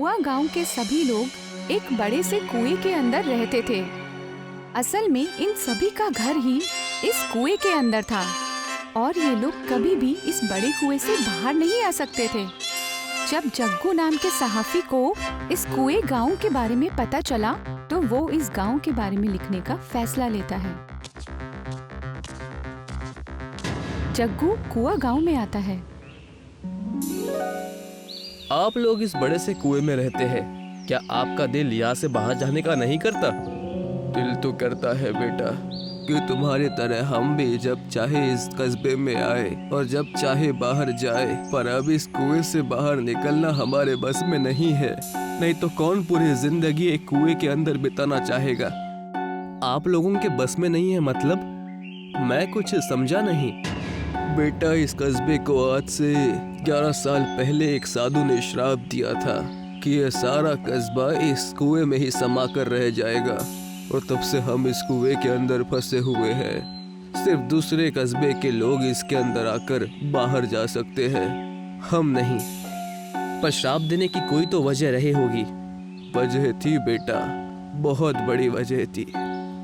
कुआं गांव के सभी लोग एक बड़े से कुएं के अंदर रहते थे। असल में इन सभी का घर ही इस कुएं के अंदर था और ये लोग कभी भी इस बड़े कुएं से बाहर नहीं आ सकते थे। जब जग्गू नाम के सहाफी को इस कुएं गांव के बारे में पता चला तो वो इस गांव के बारे में लिखने का फैसला लेता है। जग्गू कुआं गांव में आता है। आप लोग इस बड़े से कुएं में रहते हैं, क्या आपका दिल यहाँ से बाहर जाने का नहीं करता? दिल तो करता है बेटा कि तुम्हारी तरह हम भी जब चाहे इस कस्बे में आए और जब चाहे बाहर जाए, पर अब इस कुएं से बाहर निकलना हमारे बस में नहीं है। नहीं तो कौन पूरी जिंदगी एक कुएं के अंदर बिताना चाहेगा? आप लोगों के बस में नहीं है मतलब? मैं कुछ समझा नहीं। बेटा, इस कस्बे को आज से 11 साल पहले एक साधु ने श्राप दिया था कि यह सारा कस्बा इस कुएं में ही समा कर रह जाएगा और तब से हम इस कुएं के अंदर फंसे हुए हैं। सिर्फ दूसरे कस्बे के लोग इसके अंदर आकर बाहर जा सकते हैं, हम नहीं। पर श्राप देने की कोई तो वजह रही होगी। वजह थी बेटा, बहुत बड़ी वजह थी।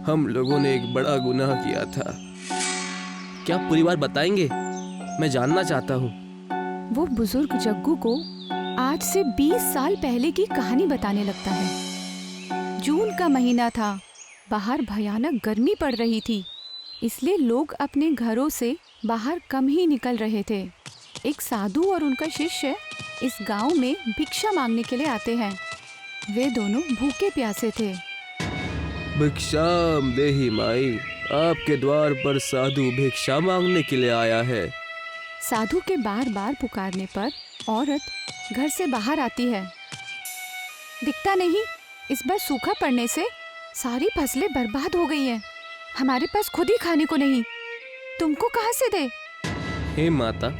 हम लोगों ने एक बड़ा गुनाह किया था। क्या पूरी बात बताएंगे? मैं जानना चाहता हूँ। वो बुजुर्ग जग्गू को आज से 20 साल पहले की कहानी बताने लगता है। जून का महीना था, बाहर भयानक गर्मी पड़ रही थी, इसलिए लोग अपने घरों से बाहर कम ही निकल रहे थे। एक साधु और उनका शिष्य इस गांव में भिक्षा मांगने के लिए आते हैं। वे दोनों भूखे प्यासे थे। भिक्षाम देहि माई, आपके द्वार पर साधु भिक्षा मांगने के लिए आया है। साधु के बार बार पुकारने पर औरत घर से बाहर आती है। दिखता नहीं, इस बार सूखा पड़ने से सारी फसलें बर्बाद हो गई हैं। हमारे पास खुद ही खाने को नहीं, तुमको कहाँ से दे? हे माता,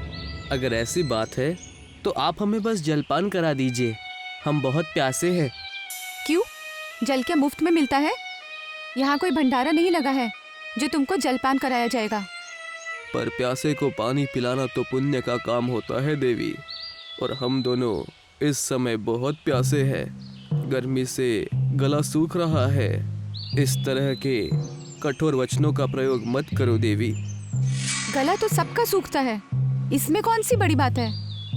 अगर ऐसी बात है तो आप हमें बस जलपान करा दीजिए, हम बहुत प्यासे हैं। क्यों? जल क्या मुफ्त में मिलता है? यहाँ कोई भंडारा नहीं लगा है जो तुमको जलपान कराया जाएगा। पर प्यासे को पानी पिलाना तो पुण्य का काम होता है देवी, और हम दोनों इस समय बहुत प्यासे हैं। गर्मी से गला सूख रहा है। इस तरह के कठोर वचनों का प्रयोग मत करो देवी। गला तो सबका सूखता है, इसमें कौन सी बड़ी बात है?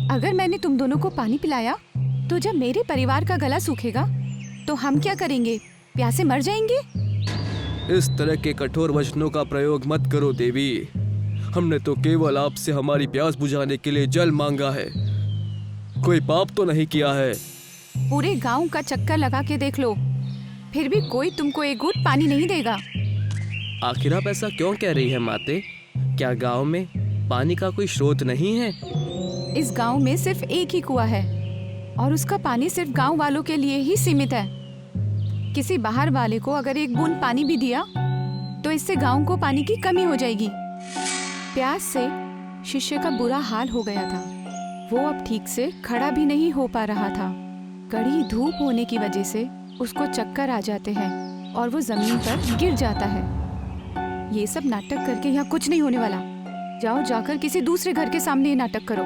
अगर मैंने तुम दोनों को पानी पिलाया तो जब मेरे परिवार का गला सूखेगा तो हम क्या करेंगे? प्यासे मर जाएंगे? इस तरह के कठोर वचनों का प्रयोग मत करो देवी। हमने तो केवल आपसे हमारी प्यास बुझाने के लिए जल मांगा है, कोई पाप तो नहीं किया है। पूरे गांव का चक्कर लगा के देख लो, फिर भी कोई तुमको एक घूंट पानी नहीं देगा। आखिर आप ऐसा क्यों कह रही है माते? क्या गांव में पानी का कोई स्रोत नहीं है? इस गांव में सिर्फ एक ही कुआं है और उसका पानी सिर्फ गांव वालों के लिए ही सीमित है। किसी बाहर वाले को अगर एक बूंद पानी भी दिया तो इससे गांव को पानी की कमी हो जाएगी। प्यास से शिष्य का बुरा हाल हो गया था। वो अब ठीक से खड़ा भी नहीं हो पा रहा था। कड़ी धूप होने की वजह से उसको चक्कर आ जाते हैं और वो जमीन पर गिर जाता है। ये सब नाटक करके यहाँ कुछ नहीं होने वाला। जाओ जाकर किसी दूसरे घर के सामने ये नाटक करो।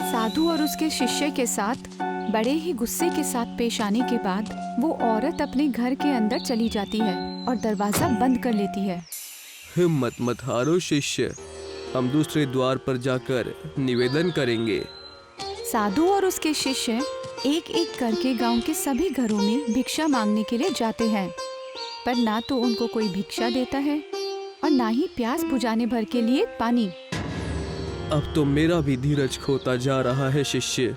साधु और उसके शिष्य के साथ बड़े ही गुस्से के साथ पेश आने के बाद वो औरत अपने घर के अंदर चली जाती है और दरवाजा बंद कर लेती है। हिम्मत मत हारो शिष्य, हम दूसरे द्वार पर जाकर निवेदन करेंगे। साधु और उसके शिष्य एक एक करके गांव के सभी घरों में भिक्षा मांगने के लिए जाते हैं, पर ना तो उनको कोई भिक्षा देता है और ना ही प्यास बुझाने भर के लिए पानी। अब तो मेरा भी धीरज खोता जा रहा है शिष्य।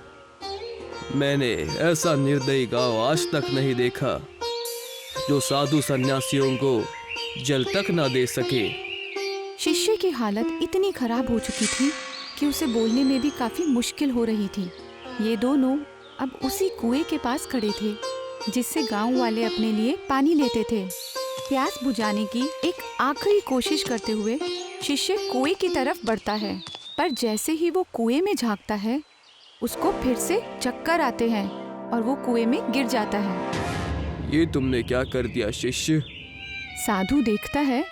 मैंने ऐसा निर्दयी गांव आज तक नहीं देखा जो साधु सन्यासियों को जल तक ना दे सके। शिष्य की हालत इतनी खराब हो चुकी थी कि उसे बोलने में भी काफी मुश्किल हो रही थी। ये दोनों अब उसी कुएं के पास खड़े थे जिससे गांव वाले अपने लिए पानी लेते थे। प्यास बुझाने की एक आखिरी कोशिश करते हुए शिष्य कुएं की तरफ बढ़ता है, पर जैसे ही वो कुएं में झांकता है उसको फिर से चक्कर आते हैं और वो कुएं में गिर जाता है। ये तुमने क्या कर दिया शिष्य? साधु देखता है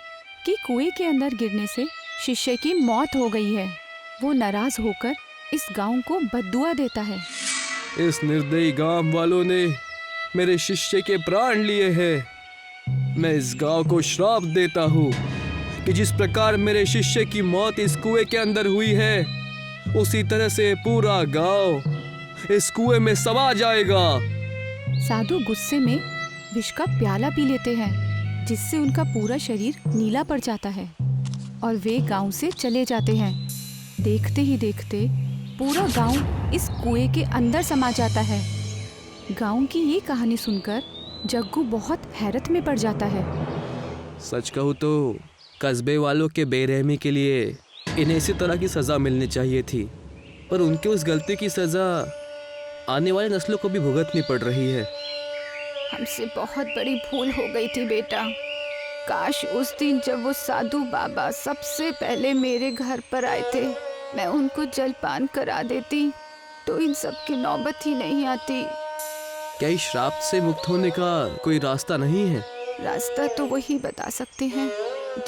कि कुएं के अंदर गिरने से शिष्य की मौत हो गई है। वो नाराज होकर इस गांव को बद्दुआ देता है। इस निर्दयी गांव वालों ने मेरे शिष्य के प्राण लिए हैं। मैं इस गांव को श्राप देता हूँ कि जिस प्रकार मेरे शिष्य की मौत इस कुएं के अंदर हुई है, उसी तरह से पूरा गांव इस कुएं में समा जाएगा। साधु गुस्से में विष का प्याला पी लेते हैं, जिससे उनका पूरा शरीर नीला पड़ जाता है और वे गांव से चले जाते हैं। देखते ही देखते पूरा गांव इस कुएं के अंदर समा जाता है। गांव की ये कहानी सुनकर जग्गू बहुत हैरत में पड़ जाता है। सच कहूँ तो कस्बे वालों के बेरहमी के लिए इन्हें इसी तरह की सज़ा मिलनी चाहिए थी, पर उनके उस गलती की सज़ा आने वाली नस्लों को भी भुगतनी पड़ रही है। हमसे बहुत बड़ी भूल हो गई थी बेटा। काश उस दिन जब वो साधु बाबा सबसे पहले मेरे घर पर आए थे, मैं उनको जलपान करा देती तो इन सब की नौबत ही नहीं आती। क्या इस श्राप से मुक्त होने का कोई रास्ता नहीं है? रास्ता तो वही बता सकते हैं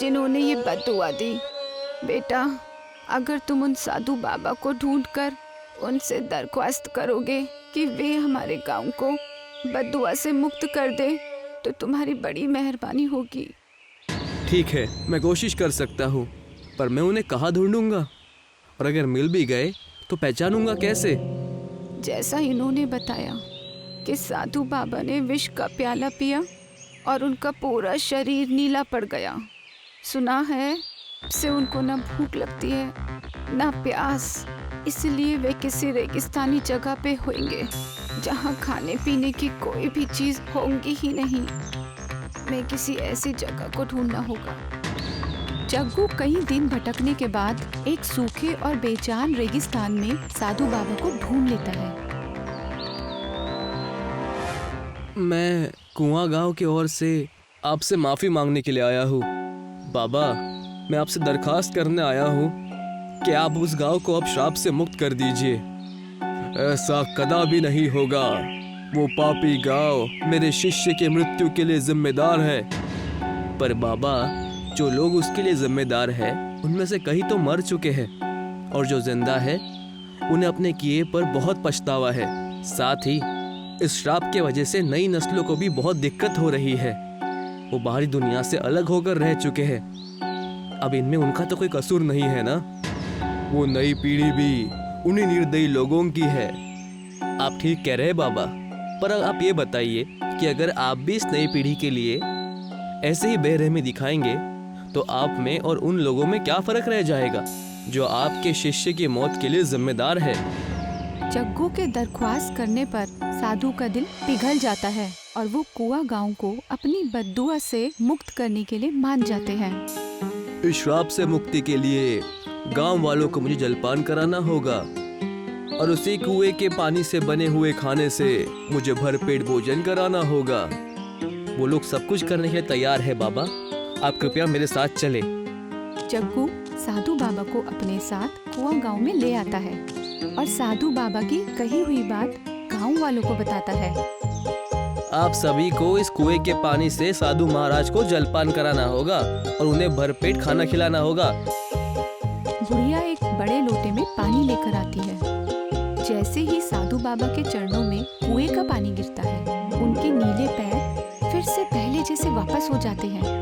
जिन्होंने ये बद्दुआ दी। बेटा, अगर तुम उन साधु बाबा को ढूंढकर उनसे दरख्वास्त करोगे कि वे हमारे गांव को बद्दुआ से मुक्त कर दे, तो तुम्हारी बड़ी मेहरबानी होगी। ठीक है, मैं कोशिश कर सकता हूँ, पर मैं उन्हें कहाँ ढूंढूंगा? और अगर मिल भी गए तो पहचानूंगा कैसे? जैसा इन्होंने बताया कि साधु बाबा ने विष का प्याला पिया और उनका पूरा शरीर नीला पड़ गया। सुना है से उनको ना भूख लगती है ना प्यास, इसलिए वे किसी रेगिस्तानी जगह पे होंगे जहाँ खाने पीने की कोई भी चीज होंगी ही नहीं। मैं किसी ऐसी जगह को ढूंढना होगा। जग्गू कई दिन भटकने के बाद एक सूखे और बेजान रेगिस्तान में साधु बाबा को ढूंढ लेता है। मैं कुआं गांव की ओर से आपसे माफ़ी मांगने के लिए आया हूँ। बाबा, मैं आपसे दरखास्त करने आया हूँ कि आप उस गांव को अब श्राप से मुक्त कर दीजिए। ऐसा कदापि नहीं होगा। वो पापी गांव मेरे शिष्य के मृत्यु के लिए जिम्मेदार है। पर बाबा, जो लोग उसके लिए जिम्मेदार हैं, उनमें से कई तो मर चुके हैं, और जो जिंदा है उन्हें अपने किए पर बहुत पछतावा है। साथ ही इस श्राप के वजह से नई नस्लों को भी बहुत दिक्कत हो रही है। वो बाहरी दुनिया से अलग होकर रह चुके हैं। अब इनमें उनका तो कोई कसूर नहीं है ना। वो नई पीढ़ी भी उन्हीं निर्दयी लोगों की है। आप ठीक कह रहे हैं बाबा, पर आप ये बताइए कि अगर आप भी इस नई पीढ़ी के लिए ऐसे ही बेरहमी दिखाएंगे तो आप में और उन लोगों में क्या फर्क रह जाएगा जो आपके शिष्य की मौत के लिए जिम्मेदार है? जग्गू के दरख्वास्त करने पर साधु का दिल पिघल जाता है और वो कुआं गांव को अपनी बद्दुआ से मुक्त करने के लिए मान जाते हैं। इस श्राप से मुक्ति के लिए गांव वालों को मुझे जलपान कराना होगा और उसी कुएं के पानी से बने हुए खाने से मुझे भरपेट भोजन कराना होगा। वो लोग सब कुछ करने के लिए तैयार है बाबा। आप कृपया मेरे साथ चले। जग्गू साधु बाबा को अपने साथ कुआं गांव में ले आता है और साधु बाबा की कही हुई बात गांव वालों को बताता है। आप सभी को इस कुएं के पानी से साधु महाराज को जलपान कराना होगा और उन्हें भरपेट खाना खिलाना होगा। बुढ़िया एक बड़े लोटे में पानी लेकर आती है। जैसे ही साधु बाबा के चरणों में कुएं का पानी गिरता है, उनके नीले पैर फिर से पहले जैसे वापस हो जाते हैं।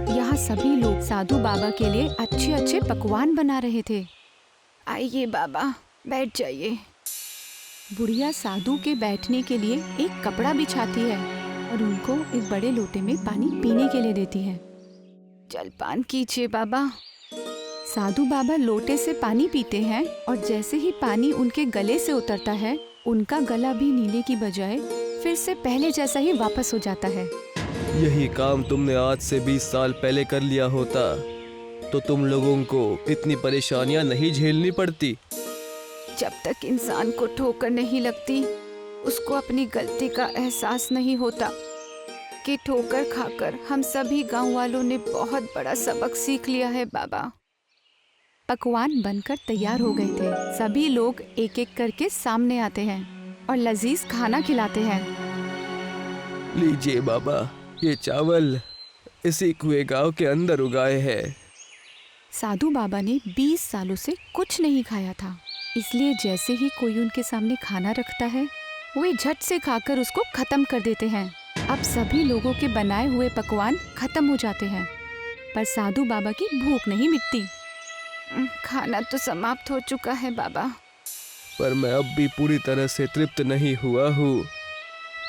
यहाँ सभी लोग साधु बाबा के लिए अच्छे अच्छे पकवान बना रहे थे। आइए बाबा, बैठ जाइए। बुढ़िया साधु के बैठने के लिए एक कपड़ा बिछाती है और उनको एक बड़े लोटे में पानी पीने के लिए देती है। जलपान कीजिए बाबा। साधु बाबा लोटे से पानी पीते हैं और जैसे ही पानी उनके गले से उतरता है, उनका गला भी नीले की बजाय फिर से पहले जैसा ही वापस हो जाता है। यही काम तुमने आज से 20 साल पहले कर लिया होता तो तुम लोगों को इतनी परेशानियां नहीं झेलनी पड़ती। जब तक इंसान को ठोकर नहीं लगती, उसको अपनी गलती का एहसास नहीं होता कि ठोकर खाकर हम सभी गांव वालों ने बहुत बड़ा सबक सीख लिया है बाबा। पकवान बनकर तैयार हो गए थे। सभी लोग एक एक करके सामने आते हैं और लजीज खाना खिलाते हैं। लीजिए बाबा, ये चावल इसी कुएं गांव के अंदर उगाए हैं। साधु बाबा ने 20 सालों से कुछ नहीं खाया था, इसलिए जैसे ही कोई उनके सामने खाना रखता है, वे झट से खाकर उसको खत्म कर देते हैं। अब सभी लोगों के बनाए हुए पकवान खत्म हो जाते हैं, पर साधु बाबा की भूख नहीं मिटती। खाना तो समाप्त हो चुका है बाबा। पर मैं अब भी पूरी तरह से तृप्त नहीं हुआ हूँ।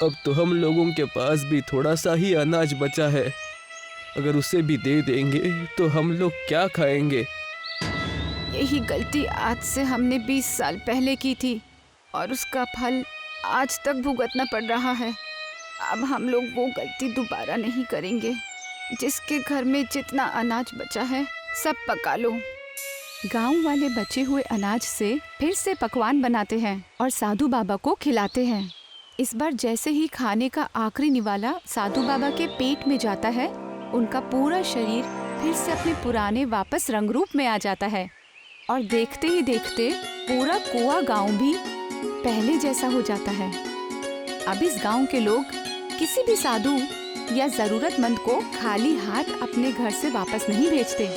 अब तो हम लोगों के पास भी थोड़ा सा ही अनाज बचा है। अगर उसे भी दे देंगे तो हम लोग क्या खाएंगे? यही गलती आज से हमने 20 साल पहले की थी और उसका फल आज तक भुगतना पड़ रहा है। अब हम लोग वो गलती दोबारा नहीं करेंगे। जिसके घर में जितना अनाज बचा है सब पका लो। गांव वाले बचे हुए अनाज से फिर से पकवान बनाते हैं और साधु बाबा को खिलाते हैं। इस बार जैसे ही खाने का आखिरी निवाला साधु बाबा के पेट में जाता है, उनका पूरा शरीर फिर से अपने पुराने वापस रंग रूप में आ जाता है और देखते ही देखते पूरा कुआं गांव भी पहले जैसा हो जाता है। अब इस गांव के लोग किसी भी साधु या जरूरतमंद को खाली हाथ अपने घर से वापस नहीं भेजते।